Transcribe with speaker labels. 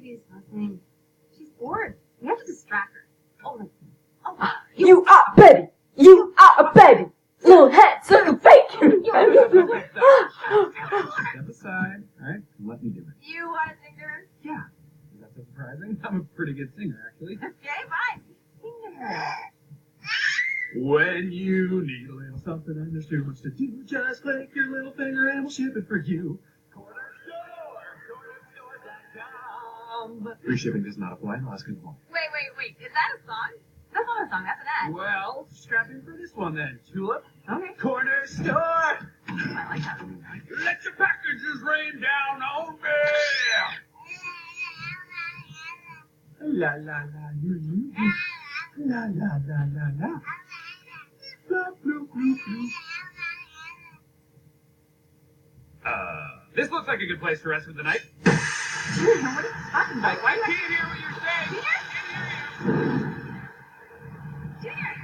Speaker 1: baby's listening. She's bored. We have to distract her. Oh.
Speaker 2: You are a baby! You are a baby! Little head, so you bacon!
Speaker 3: Step aside, alright? Let me do it.
Speaker 1: You want to sing to her?
Speaker 3: Yeah. Is that so surprising? I'm a pretty good singer, actually.
Speaker 1: Okay, fine. Sing to her.
Speaker 3: When you need a little something and there's too much to do, just click your little finger and we'll ship it for you. Corner store.com. Free shipping does not apply unless conform.
Speaker 1: Wait. Is that a song? That's not a song, that's an ad.
Speaker 3: Well, strap in for this one then. Tulip.
Speaker 1: Okay.
Speaker 3: Corner store.
Speaker 1: I like that.
Speaker 3: Let your packages rain down on me. La la la la la la la la la. Blah, bloop, bloop, bloop. This looks like a good place to rest for the night.
Speaker 1: What are you talking about?
Speaker 3: I can't hear what you're saying.
Speaker 1: Junior!